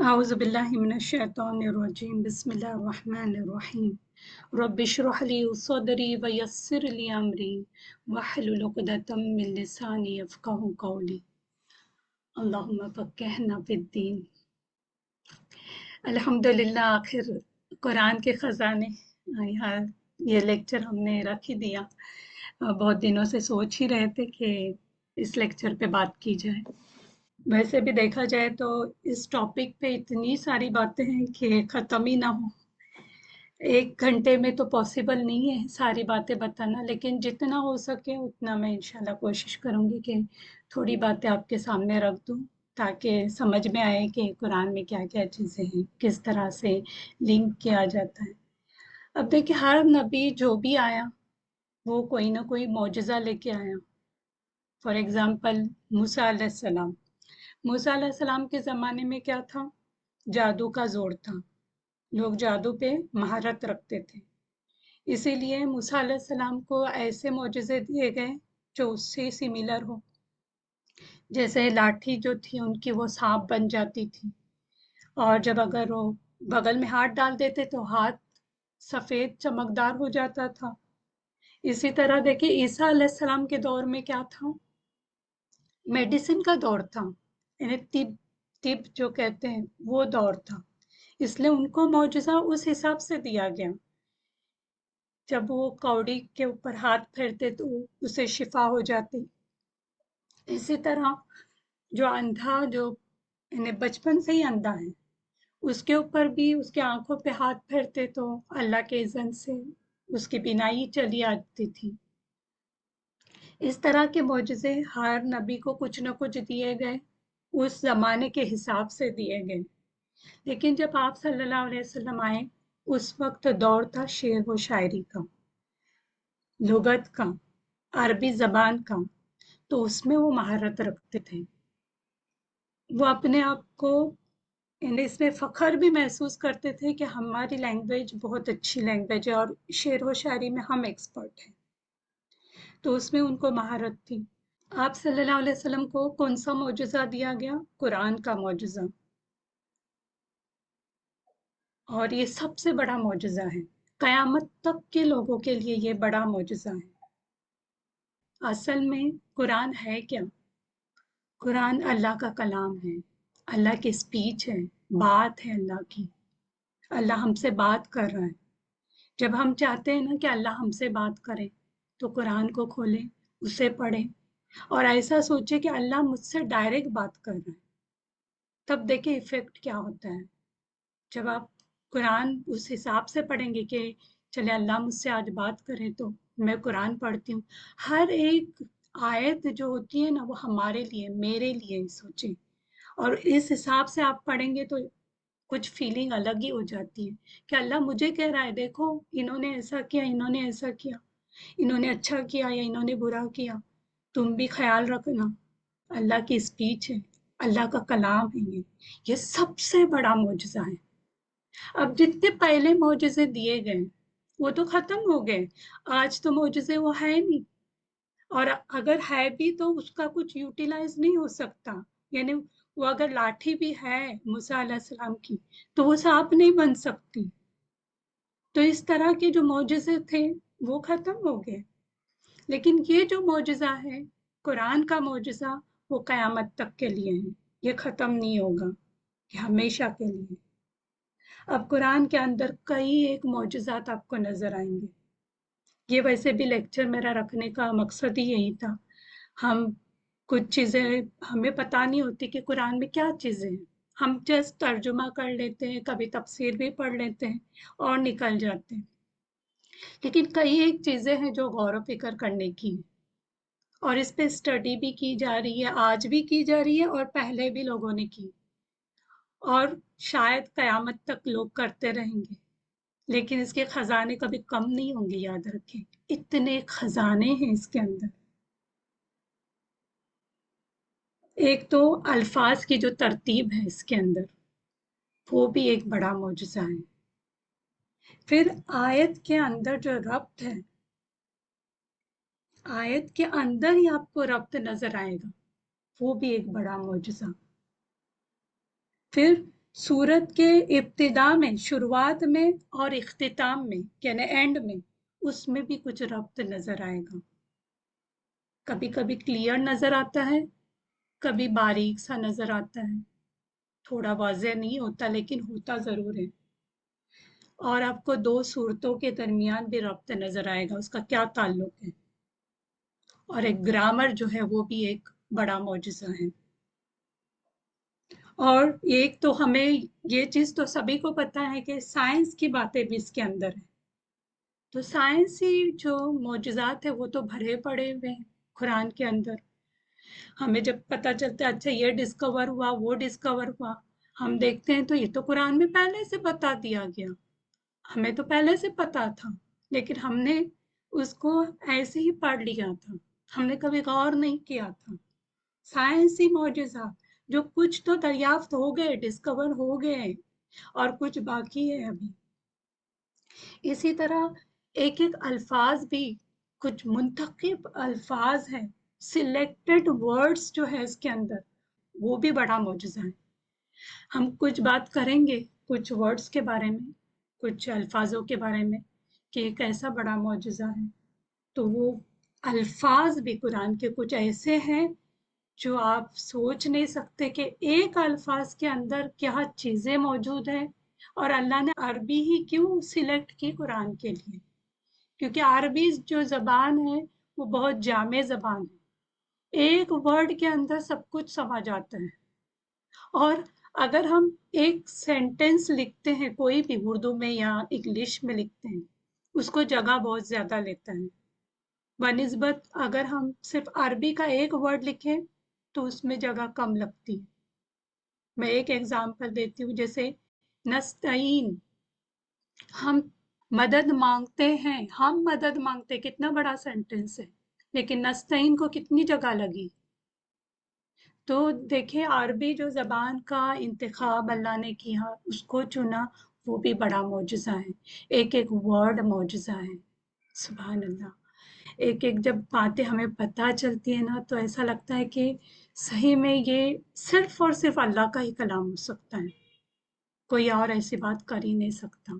أعوذ بالله من الشيطان الرجيم بسم الله الرحمن الرحيم رب اشرح لي صدري ويسر لي أمري واحلل عقدة من لساني يفقهوا قولي اللهم فقهنا في الدين अल्हम्दुलिल्लाह आखिर कुरान के ख़ज़ाने यहाँ ये लेक्चर हमने रख ही दिया। बहुत दिनों से सोच ही रहे थे कि इस लेक्चर पे बात की जाए। वैसे भी देखा जाए तो इस टॉपिक पे इतनी सारी बातें हैं कि ख़त्म ही ना हो। 1 घंटे में तो पॉसिबल नहीं है सारी बातें बताना, लेकिन जितना हो सके उतना मैं इंशाल्लाह कोशिश करूँगी कि थोड़ी बातें आपके सामने रख दूँ, ताकि समझ में आए कि कुरान में क्या-क्या चीज़ें हैं, किस तरह से लिंक किया जाता है। अब देखिए, हर नबी जो भी आया, वो कोई ना कोई मौजज़ा लेके आया। फॉर एग्ज़ाम्पल मूसा अलैहिस्सलाम। मूसा अलैहिस्सलाम के ज़माने में क्या था? जादू का ज़ोर था। लोग जादू पे महारत रखते थे। इसीलिए मूसा अलैहिस्सलाम को ऐसे मौजज़े दिए गए जो उससे सिमिलर हो। जैसे लाठी जो थी उनकी वो सांप बन जाती थी, और जब अगर वो बगल में हाथ डाल देते तो हाथ सफ़ेद चमकदार हो जाता था। इसी तरह देखिए, ईसा अलैहिस्सलाम के दौर में क्या था? मेडिसिन का दौर था, यानी तिब तिब जो कहते हैं वो दौर था। इसलिए उनको मौजज़ा उस हिसाब से दिया गया। जब वो कौड़ी के ऊपर हाथ फेरते तो उसे शिफा हो जाती। इसी तरह जो अंधा, जो यानी बचपन से ही अंधा है, उसके ऊपर भी उसके आंखों पे हाथ फेरते तो अल्लाह के इज़्ज़न से उसकी बीनाई चली आती थी। इस तरह के मौजज़े हर नबी को कुछ न कुछ दिए गए, उस ज़माने के हिसाब से दिए गए। लेकिन जब आप सल्लल्लाहु अलैहि वसल्लम आए, उस वक़्त दौर था शेर व शायरी का, लुगत का, अरबी ज़बान का, तो उसमें वो महारत रखते थे। वो अपने आप को यानी इसमें फ़ख्र भी महसूस करते थे कि हमारी लैंग्वेज बहुत अच्छी लैंग्वेज है और शेर व शायरी में हम एक्सपर्ट हैं। तो उसमें उनको महारत थी। आप सल्लल्लाहु अलैहि वसल्लम को कौन-सा मौजज़ा दिया गया? कुरान का मौजज़ा। और ये सबसे बड़ा मौजज़ा है। क़यामत तक के लोगों के लिए ये बड़ा मौजज़ा है। असल में कुरान है क्या? कुरान अल्लाह का कलाम है, अल्लाह की स्पीच है, बात है अल्लाह की। अल्लाह हमसे बात कर रहा है। जब हम चाहते हैं ना कि अल्लाह हमसे बात करे, तो कुरान को खोलें, उसे पढ़ें और ऐसा सोचें कि अल्लाह मुझसे डायरेक्ट बात कर रहा है। तब देखिए इफ़ेक्ट क्या होता है। जब आप कुरान उस हिसाब से पढ़ेंगे कि चले अल्लाह मुझसे आज बात करे, तो मैं कुरान पढ़ती हूँ। हर एक आयत जो होती है ना, वो हमारे लिए, मेरे लिए सोचें, और इस हिसाब से आप पढ़ेंगे तो कुछ फीलिंग अलग ही हो जाती है कि अल्लाह मुझे कह रहा है, देखो इन्होंने ऐसा किया, इन्होंने ऐसा किया, इन्होंने अच्छा किया या इन्होंने बुरा किया, तुम भी ख्याल रखना। अल्लाह की स्पीच है, अल्लाह का कलाम है ये सबसे बड़ा मौजज़ा है। अब जितने पहले मौजज़े दिए गए, वो तो खत्म हो गए। आज तो मौजज़े वो है नहीं, और अगर है भी तो उसका कुछ यूटिलाइज़ नहीं हो सकता। यानी वो अगर लाठी भी है मूसा अलैहिस्सलाम की, तो वो सांप नहीं बन सकती। तो इस तरह के जो मौजज़े थे, वो खत्म हो गए। लेकिन ये जो मौजज़ा है, कुरान का मौजज़ा, वो क़यामत तक के लिए है। ये खत्म नहीं होगा, ये हमेशा के लिए। अब कुरान के अंदर कई एक मौजज़ात आपको नज़र आएँगे। ये वैसे भी लेक्चर मेरा रखने का मकसद ही यही था। हम कुछ चीज़ें हमें पता नहीं होती कि कुरान में क्या चीज़ें हैं। हम जस्ट तर्जुमा कर लेते हैं, कभी तफसीर भी पढ़ लेते हैं और निकल जाते हैं। लेकिन कई एक चीज़ें हैं जो गौर-व-फ़िक्र करने की हैं, और इस पे स्टडी भी की जा रही है, आज भी की जा रही है और पहले भी लोगों ने की, और शायद क़यामत तक लोग करते रहेंगे। लेकिन इसके खजाने कभी कम नहीं होंगे, याद रखें। इतने खजाने हैं इसके अंदर। एक तो अल्फाज की जो तरतीब है इसके अंदर, वो भी एक बड़ा मौजज़ा है। फिर आयत के अंदर जो रब्त है, आयत के अंदर ही आपको रब्त नज़र आएगा, वो भी एक बड़ा मौजज़ा। फिर सूरत के इब्तिदा में, शुरुआत में और इख्तिताम में यानी एंड में, उसमें भी कुछ रब्त नजर आएगा। कभी कभी क्लियर नजर आता है, कभी बारीक सा नजर आता है, थोड़ा वाज़ेह नहीं होता लेकिन होता जरूर है। और आपको दो सूरतों के दरमियान भी रब्त नजर आएगा, उसका क्या ताल्लुक है। और एक ग्रामर जो है वो भी एक बड़ा मौजज़ा है। और एक तो हमें ये चीज तो सभी को पता है कि साइंस की बातें भी इसके अंदर है। तो साइंसी जो मौजूदात है वो तो भरे पड़े हुए हैं कुरान के अंदर। हमें जब पता चलता है अच्छा ये डिस्कवर हुआ, वो डिस्कवर हुआ, हम देखते हैं तो ये तो कुरान में पहले से बता दिया गया, हमें तो पहले से पता था, लेकिन हमने उसको ऐसे ही पढ़ लिया था, हमने कभी गौर नहीं किया था। साइंसी मौजूदा जो कुछ तो दरियाफ्त हो गए, डिस्कवर हो गए, और कुछ बाकी है अभी। इसी तरह एक एक अल्फाज भी, कुछ मुंतखब अल्फाज हैं, सिलेक्टेड वर्ड्स जो है इसके अंदर, वो भी बड़ा मौजूदा है। हम कुछ बात करेंगे कुछ वर्ड्स के बारे में, कुछ अल्फाजों के बारे में, कि एक ऐसा बड़ा मौजूदा है। तो वो अल्फाज भी कुरान के कुछ ऐसे हैं जो आप सोच नहीं सकते कि एक अल्फाज के अंदर क्या चीजें मौजूद है। और अल्लाह ने अरबी ही क्यों सिलेक्ट की कुरान के लिए, क्योंकि अरबी जो जबान है वो बहुत जामे जबान है, एक वर्ड के अंदर सब कुछ समा जाता है। और अगर हम एक सेंटेंस लिखते हैं कोई भी, उर्दू में या इंग्लिश में लिखते हैं, उसको जगह बहुत ज्यादा लेता है बनिस्बत अगर हम सिर्फ अरबी का एक वर्ड लिखें तो उसमें जगह कम लगती है। मैं एक एग्जांपल देती हूँ, जैसे नस्तईन, हम मदद मांगते हैं, हम मदद मांगते, कितना बड़ा सेंटेंस है, लेकिन नस्तईन को कितनी जगह लगी। तो देखिए अरबी जो जबान का इंतखाब अल्लाह ने किया, उसको चुना, वो भी बड़ा मौजज़ा है। एक एक वर्ड मौजज़ा है। सुभान अल्लाह। एक एक जब बातें हमें पता चलती है ना, तो ऐसा लगता है कि सही में ये सिर्फ और सिर्फ अल्लाह का ही कलाम हो सकता है, कोई और ऐसी बात कर ही नहीं सकता।